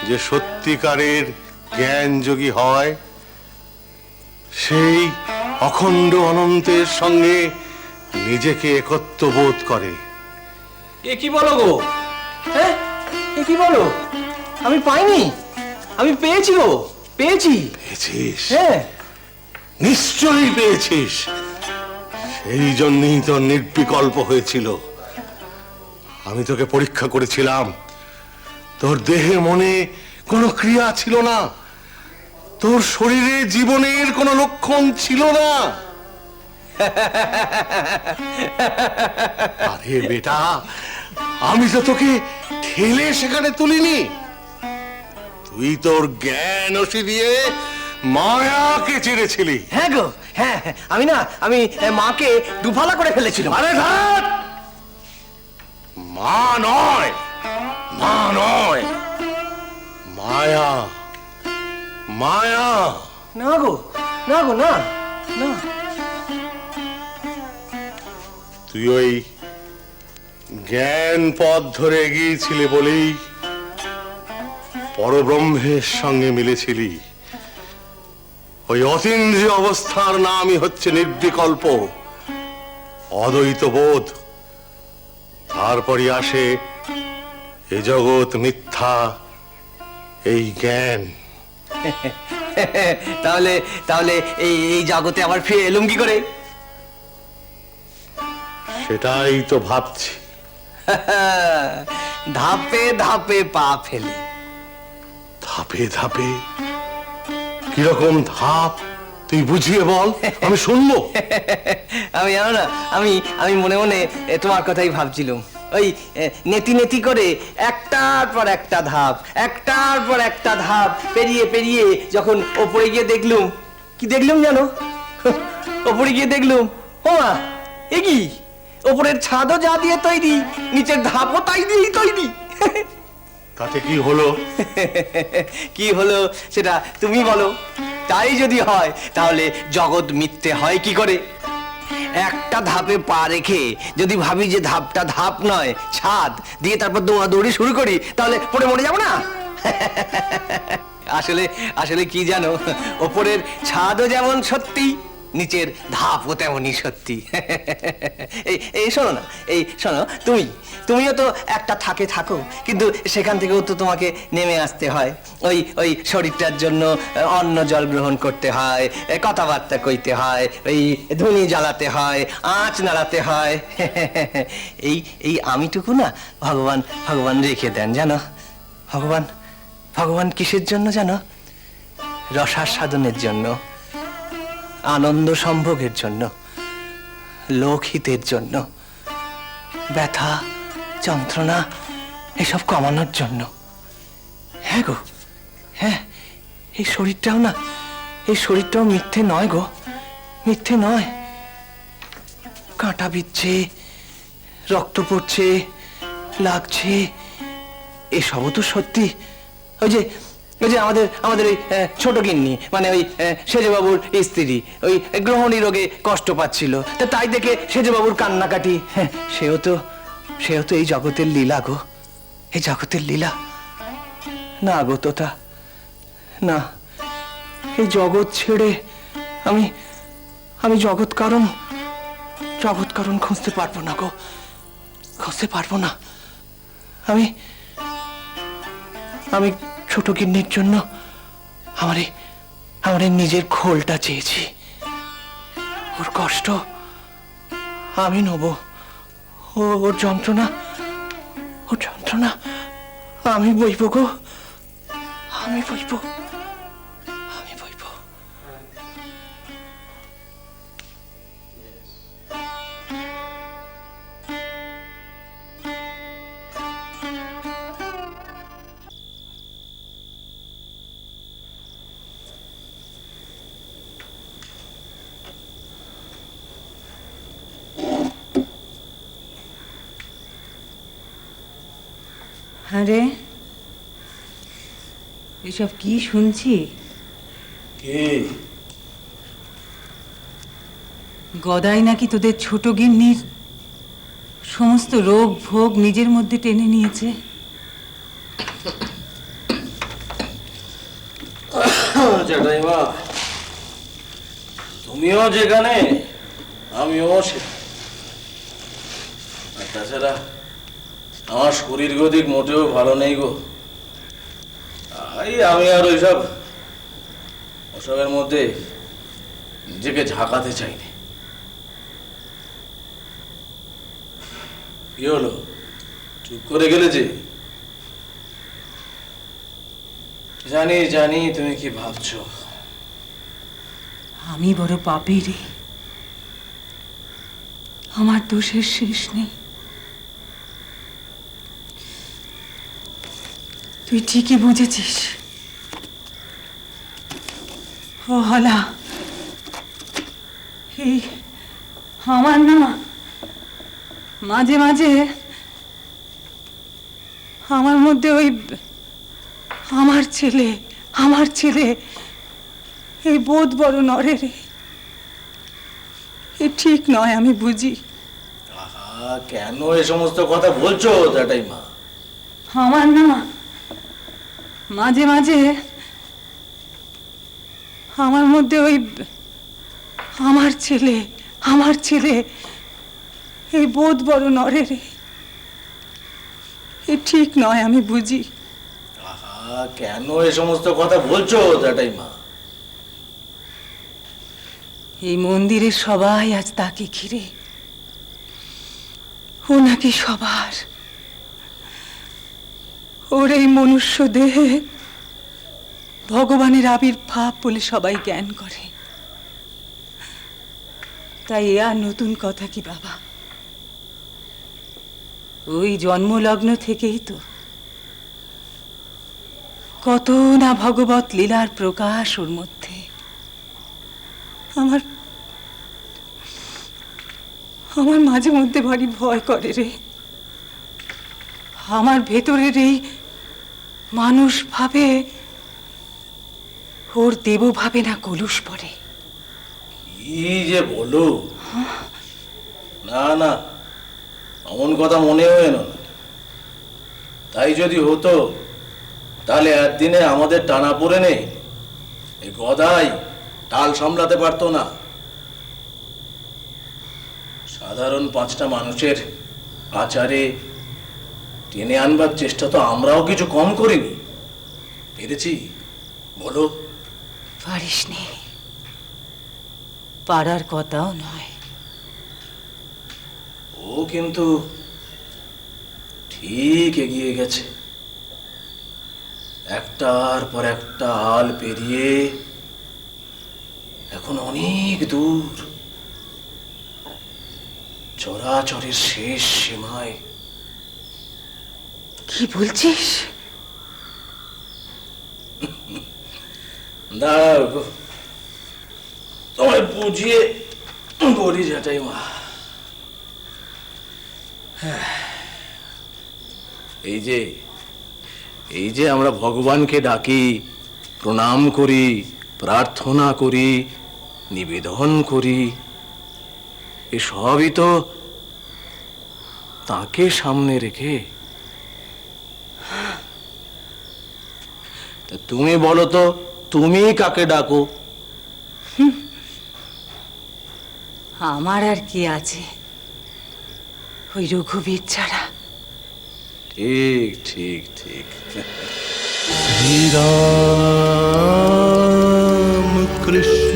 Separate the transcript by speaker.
Speaker 1: যে সত্যিকারের জ্ঞানযোগী হয় সেই অখণ্ড অনন্তের সঙ্গে নিজেকে একত্ব বোধ করে।
Speaker 2: এ কি বলো গো? হ্যাঁ, এ কি বলো? আমি পাইনি, আমি পেয়েছি গো, পেয়েছি।
Speaker 1: পেয়েছিস?
Speaker 2: হ্যাঁ,
Speaker 1: নিশ্চয়ই পেয়েছিস। সেই জন্যই তো নির্বিকল্প হয়েছিল। আমি তোকে পরীক্ষা করেছিলাম। তোর দেহে মনে কোনো ক্রিয়া ছিল না, তোর শরীরে জীবনের কোনো লক্ষণ ছিল না। আরে বেটা, আমি তো তোকে ঠেলে সেখানে তুলিনি। তুই তোর জ্ঞান ওসি দিয়ে মায়াকে চেড়েছিলি।
Speaker 2: হ্যাঁ গো, হ্যাঁ, আমি মাকে দুফালা করে ফেলেছিলাম।
Speaker 1: আরে ধ্যাৎ! মা নয়, মা নয়, মায়া, মায়া।
Speaker 2: না গো, না গো, না, না।
Speaker 1: তুই ওই জ্ঞান পথ ধরে এগিয়েছিলি বলেই পরব্রহ্মের সঙ্গে মিলেছিলি। ওই অতীন্দ্রিয় অবস্থার নামই হচ্ছে নির্বিকল্প অদ্বৈত বোধ। তারপরই আসে এ জগৎ মিথ্যা, এই জ্ঞান।
Speaker 2: তাহলে তাহলে এই এই জগতে আবার ফিরে এলুম কি করে?
Speaker 1: সেটাই তো ভাবছি।
Speaker 2: ধাপে ধাপে পা ফেলে।
Speaker 1: ধাপে ধাপে? কিরকম ধাপ তুই বুঝিয়ে বল, আমি শুনবো।
Speaker 2: আমি জানো না, আমি মনে মনে তোমার কথাই ভাবছিলাম। ওই নেতি নেতি করে একটার পর একটা ধাপ, একটার পর একটা ধাপ পেরিয়ে পেরিয়ে যখন ওপরে গিয়ে দেখলুম, কি দেখলুম জানো? ওপরে গিয়ে দেখলুম, ও মা, এ কি? ওপরের ছাদও যা দিয়ে তৈরি, নিচের ধাপও তাই দিয়েই তৈরি।
Speaker 1: তাতে কি হলো?
Speaker 2: কি হলো সেটা তুমি বলো। তাই যদি হয় তাহলে জগৎ মিথ্যে হয় কি করে? একটা ধাপে পা রেখে যদি ভাবি যে ধাপটা ধাপ নয় ছাদ, দিয়ে তারপর দৌড়াদৌড়ি শুরু করি, তাহলে পড়ে মরে যাবো না? আসলে আসলে কি জানো, ওপরের ছাদও যেমন সত্যি, নিচের ধাপও তেমনই সত্যি। এই এই শোনো না, এই শোনো, তুমিও তো একটা থাকে থাকো, কিন্তু সেখান থেকেও তো তোমাকে নেমে আসতে হয়। ওই ওই শরীরটার জন্য অন্ন জল গ্রহণ করতে হয়, কথাবার্তা কইতে হয়, ওই ধুনি জ্বালাতে হয়, আঁচ নাড়াতে হয়। এই এই আমিটুকু না ভগবান ভগবান রেখে দেন জানো। ভগবান ভগবান কিসের জন্য জানো? রসাস্বাদনের জন্য, আনন্দ সম্ভোগের জন্য, লোকহিতের জন্য, ব্যথা যন্ত্রণা এসব কমানোর জন্য। হ্যাঁ গো, হ্যাঁ, এই শরীরটাও না, এই শরীরটাও মিথ্যে নয় গো, মিথ্যে নয়। কাঁটা বিচ্ছে, রক্ত পড়ছে, লাগছে, এসবও তো সত্যি। ওই যে আমাদের আমাদের ওই ছোট গিন্নি, মানে ওই সেজবাবুর স্ত্রী, ওই গ্রহণী রোগে কষ্ট পাচ্ছিল, তা তাই দেখে সেজবাবুর কান্নাকাটি। সেও তো এই জগতের লীলা গো, এই জগতের লীলা। না গো তোতা, না, এই জগৎ ছেড়ে আমি জগৎ কারণ খুঁজতে পারবো না গো, খুঁজতে পারবো না। আমি ছোট গিন্নির জন্য আমার নিজের খোলটা চেয়েছি। ওর কষ্ট আমি নেব, ওর যন্ত্রণা আমি বইব গো, আমি বইব।
Speaker 3: আরে এসব কি শুনছি? গদাই নাকি তোদের ছোট গিন্নির সমস্ত রোগ ভোগ নিজের মধ্যে টেনে নিয়েছে।
Speaker 4: জ্যাঠাইমা, তুমিও যেখানে আমিও সেখানে। আর তাছাড়া আমার শরীর গদিক মোটেও ভালো নেই গো। আমি আর ওসবের মধ্যে নিজেকে ঝাঁকাতে চাইনি। কি হলো, চুপ করে গেলে যে? জানি জানি তুমি কি ভাবছো।
Speaker 3: আমি বড় পাপী রে, আমার দোষের শেষ নেই। তুই ঠিকই বুঝেছিস। ও হলা, এই আমার না মাঝে মাঝে আমার মধ্যে ওই আমার ছেলে এই বোধ বড় নড়ে রে। এ ঠিক নয়, আমি বুঝি।
Speaker 4: আহা, কেন এ সমস্ত কথা বলছো জ্যাঠাইমা?
Speaker 3: আমার না মাঝে মাঝে আমার মধ্যে ওই আমার ছেলে এই বোধ বড় নড়ে রে। এ ঠিক নয়, আমি বুঝি।
Speaker 4: আহা, কেন এ সমস্ত কথা বলছো জ্যাঠাইমা?
Speaker 3: এই মন্দিরে সবাই আজ তাকে ঘিরে। ও নাকি সবার। ওর এই মনুষ্য দেহে ভগবানের আবির্ভাব বলে সবাই জ্ঞান করে। তাই এ আর নতুন কথা কি বাবা? ওই জন্মলগ্ন থেকেই তো কত না ভগবত লীলার প্রকাশ ওর মধ্যে। আমার মাঝে মধ্যে ভারী ভয় করে রে। আমার ভেতরের এই মানুষ ভাবে ওর দেব ভাবে না কলুষ পড়ে।
Speaker 4: কি যে বলো! না না, এমন কথা মনেও এলো না। তাই যদি হতো তাহলে একদিনে আমাদের টানা পড়ে নেই এই গদাই টাল সামলাতে পারতো না। সাধারণ 5টা মানুষের আচারে টেনে আনবার চেষ্টা তো আমরাও কিছু কম করিনি। পেরেছি বলো?
Speaker 3: পারিসনি, পারার কথাও নয়।
Speaker 4: ও কিন্তু ঠিক এগিয়ে গেছে, একটার পর একটা আল পেরিয়ে এখন অনেক দূর, চরাচরের শেষ সীমায়।
Speaker 3: কি বলছিস?
Speaker 4: দাঁড়াও গো, তোমায় বুঝিয়ে বলি জ্যাঠাইমা। এই যে আমরা ভগবানকে ডাকি, প্রণাম করি, প্রার্থনা করি, নিবেদন করি, এসবই তো তাকে সামনে রেখে। তা তুমি বলো তো, তুমি কাকে ডাকো?
Speaker 3: আমার আর কি আছে ওই রঘুবীর ছাড়া?
Speaker 4: ঠিক ঠিক ঠিক।
Speaker 1: শ্রীরাম কৃষ্ণ